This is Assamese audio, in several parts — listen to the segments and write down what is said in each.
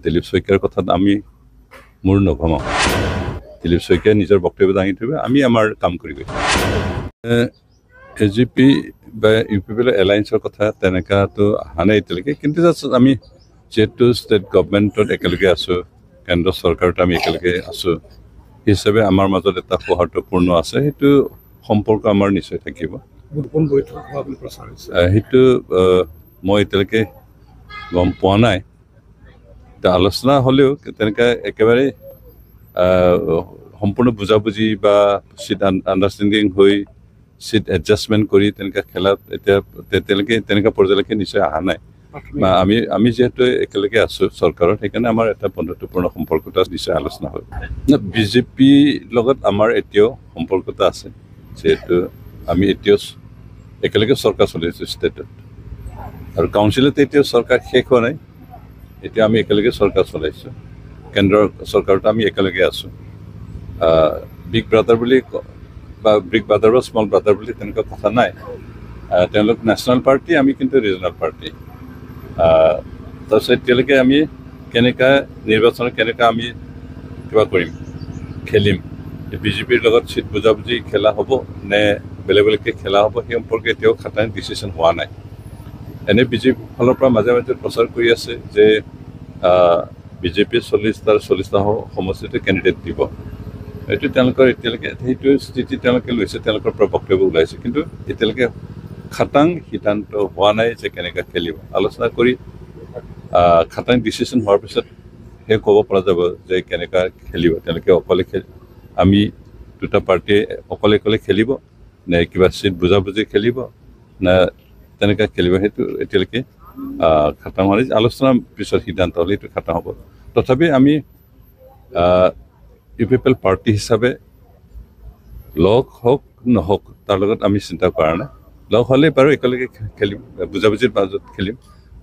দিলীপ শইকীয়াৰ কথাত আমি মূৰ নভমাওঁ। দিলীপ শইকীয়াই নিজৰ বক্তব্য দাঙি থৈ আমি আমাৰ কাম কৰি গৈছোঁ। AGP বা UPPL এলায়েন্সৰ কথা তেনেকুৱাতো অহা নাই এতিয়ালৈকে, কিন্তু আমি যিহেতু ষ্টেট গভৰ্ণমেণ্টত একেলগে আছোঁ, কেন্দ্ৰ চৰকাৰত আমি একেলগে আছোঁ, সেই হিচাপে আমাৰ মাজত এটা সৌহাৰ্দ্যপূৰ্ণ আছে, সেইটো সম্পৰ্ক আমাৰ নিশ্চয় থাকিব। সেইটো মই এতিয়ালৈকে গম পোৱা নাই। আলোচনা হ'লেও তেনেকৈ একেবাৰে সম্পূৰ্ণ বুজাবুজি বা চিট আণ্ডাৰষ্টেণ্ডিং হৈ চিট এডজাষ্টমেণ্ট কৰি তেনেকৈ খেলাত এতিয়ালৈকে তেনেকুৱা পৰ্যায়লৈকে নিশ্চয় অহা নাই। বা আমি যিহেতু একেলগে আছোঁ চৰকাৰত, সেইকাৰণে আমাৰ এটা বন্ধুত্বপূৰ্ণ সম্পৰ্কতা নিশ্চয় আলোচনা হ'ল। বিজেপিৰ লগত আমাৰ এতিয়াও সম্পৰ্কতা আছে, যিহেতু আমি এতিয়াও একেলগে চৰকাৰ চলি আছোঁ ষ্টেটত, আৰু কাউন্সিলত এতিয়াও চৰকাৰ শেষ হোৱা নাই। এতিয়া আমি একেলগে চৰকাৰ চলাইছোঁ, কেন্দ্ৰৰ চৰকাৰত আমি একেলগে আছোঁ। বিগ ব্ৰাদাৰ বুলি বা বিগ ব্ৰাদাৰ বা স্মল ব্ৰাদাৰ বুলি তেনেকুৱা কথা নাই। তেওঁলোক নেশ্যনেল পাৰ্টি, আমি কিন্তু ৰিজনেল পাৰ্টি। তাৰপিছত এতিয়ালৈকে আমি কেনেকুৱা নিৰ্বাচনত কেনেকুৱা আমি কিবা কৰিম, খেলিম, বিজেপিৰ লগত চিট বুজাবুজি খেলা হ'ব নে বেলেগ বেলেগকৈ খেলা হ'ব, সেই সম্পৰ্কে এতিয়াও খাটাং ডিচিশ্যন হোৱা নাই। এনেই বিজেপিৰ ফালৰ পৰা মাজে মাজে প্ৰচাৰ কৰি আছে যে বিজেপিয়ে 40টা সমষ্টিতে কেণ্ডিডেট দিব। এইটো তেওঁলোকৰ এতিয়ালৈকে সেইটো স্থিতি তেওঁলোকে লৈছে, তেওঁলোকৰ পৰা বক্তব্য ওলাইছে, কিন্তু এতিয়ালৈকে খাটাং সিদ্ধান্ত হোৱা নাই যে কেনেকৈ খেলিব। আলোচনা কৰি খাটাং ডিচিশ্যন হোৱাৰ পিছত সেই ক'ব পৰা যাব যে কেনেকুৱা খেলিব। তেওঁলোকে অকলে আমি দুটা পাৰ্টীয়ে অকলে খেলিব নে কিবা চিট বুজাবুজি খেলিব নে তেনেকৈ খেলিব, সেইটো এতিয়ালৈকে খাটাং হোৱা নাই। আলোচনাৰ পিছত সিদ্ধান্ত হ'লে এইটো খাটাং হ'ব। তথাপি আমি UPPL পাৰ্টি হিচাপে লগ হওক নহওক তাৰ লগত আমি চিন্তা কৰা নাই। লগ হ'লে বাৰু একেলগে খেলিম, বুজাবুজিৰ মাজত খেলিম,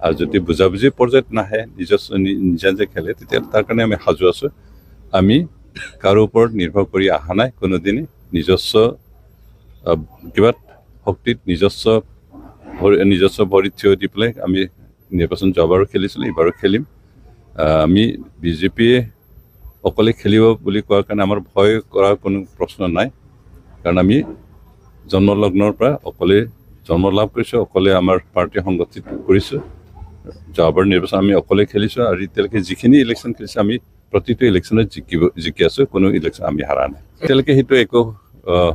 আৰু যদি বুজাবুজিৰ পৰ্যায়ত নাহে, নিজে খেলে, তেতিয়া তাৰ কাৰণে আমি সাজু আছোঁ। আমি কাৰো ওপৰত নিৰ্ভৰ কৰি অহা নাই কোনোদিনে। নিজস্ব কিবা শক্তিত নিজস্ব ভৰিত থিয় দি পেলাই আমি নিৰ্বাচন যোৱাবাৰো খেলিছিলোঁ, এইবাৰো খেলিম। আমি বিজেপিয়ে অকলে খেলিব বুলি কোৱাৰ কাৰণে আমাৰ ভয় কৰাৰ কোনো প্ৰশ্ন নাই, কাৰণ আমি জন্মলগ্নৰ পৰা অকলে জন্ম লাভ কৰিছোঁ, অকলে আমাৰ পাৰ্টি সংগঠিত কৰিছোঁ। যোৱাবাৰ নিৰ্বাচন আমি অকলে খেলিছোঁ, আৰু এতিয়ালৈকে যিখিনি ইলেকশ্যন খেলিছোঁ আমি প্ৰতিটো ইলেকশ্যনত জিকি আছোঁ, কোনো ইলেকশ্যন আমি হাৰা নাই। এতিয়ালৈকে সেইটো একো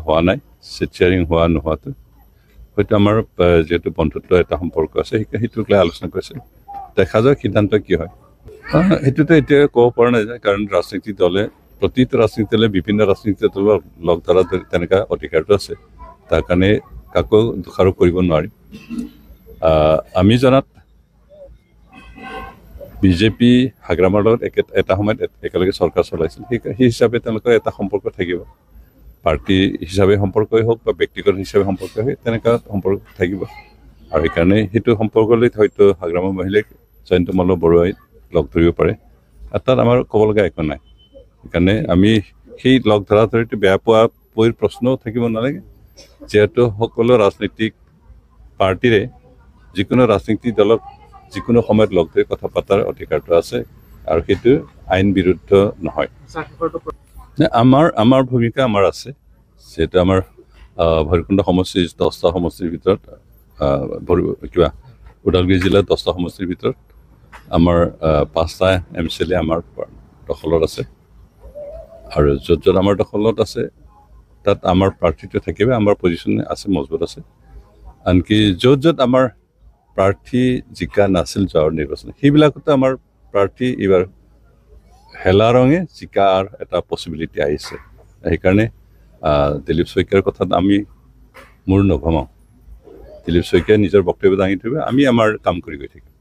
হোৱা নাই, চিট শ্বেয়াৰিং হোৱা নোহোৱাটো। হয়তো আমাৰ যিহেতু বন্ধুত্ব এটা সম্পৰ্ক আছে, সেইটোক লৈ আলোচনা কৰিছে। দেখা যাওক সিদ্ধান্ত কি হয়। সেইটোতো এতিয়া ক'ব পৰা নাযায়, কাৰণ ৰাজনীতিক দলে প্ৰতিটো ৰাজনীতি দলে বিভিন্ন ৰাজনীতিক দলৰ লগ ধৰা তেনেকুৱা অধিকাৰটো আছে। তাৰ কাৰণে কাকো দোষাৰোপ কৰিব নোৱাৰিম। আমি জনাত বিজেপি হাগ্ৰামাৰ লগত এটা সময়ত একেলগে চৰকাৰ চলাইছিল, সেই হিচাপে তেওঁলোকৰ এটা সম্পৰ্ক থাকিব। পাৰ্টি হিচাপে সম্পৰ্কই হওক বা ব্যক্তিগত হিচাপে সম্পৰ্কই হওক, তেনেকুৱা সম্পৰ্ক থাকিব। আৰু সেইকাৰণে সেইটো সম্পৰ্কলৈ হয়তো হাগ্ৰামৰ মহিলাক জয়ন্ত মল্ল বৰুৱাই লগ ধৰিব পাৰে, আৰু তাত আমাৰ ক'ব লগা একো নাই। সেইকাৰণে আমি সেই লগ ধৰা ধৰিটো বেয়া পোৱা প্ৰশ্নও থাকিব নালাগে, যিহেতু সকলো ৰাজনৈতিক পাৰ্টীৰে যিকোনো ৰাজনীতিক দলক যিকোনো সময়ত লগ ধৰি কথা পতাৰ অধিকাৰটো আছে, আৰু সেইটো আইন বিৰুদ্ধ নহয়। আমাৰ ভূমিকা আমাৰ আছে, যিহেতু আমাৰ ভৈৰৱকুণ্ড সমষ্টিৰ 10টা সমষ্টিৰ ভিতৰত কিবা ওদালগুৰি জিলাৰ 10টা সমষ্টিৰ ভিতৰত আমাৰ 5টা MCLA আমাৰ দখলত আছে, আৰু য'ত আমাৰ দখলত আছে তাত আমাৰ প্ৰাৰ্থীটো থাকিব, আমাৰ পজিশ্যন আছে, মজবুত আছে। আনকি য'ত আমাৰ প্ৰাৰ্থী জিকা নাছিল যোৱাৰ নিৰ্বাচন, সেইবিলাকতো আমাৰ প্ৰাৰ্থী এইবাৰ হেলা ৰঙে জিকাৰ এটা পচিবিলিটি আহিছে। সেইকাৰণে দিলীপ শইকীয়াৰ কথাত আমি মূৰ নভমাওঁ। দিলীপ শইকীয়াই নিজৰ বক্তব্য দাঙি থৈ আমি আমাৰ কাম কৰি গৈ থাকিম।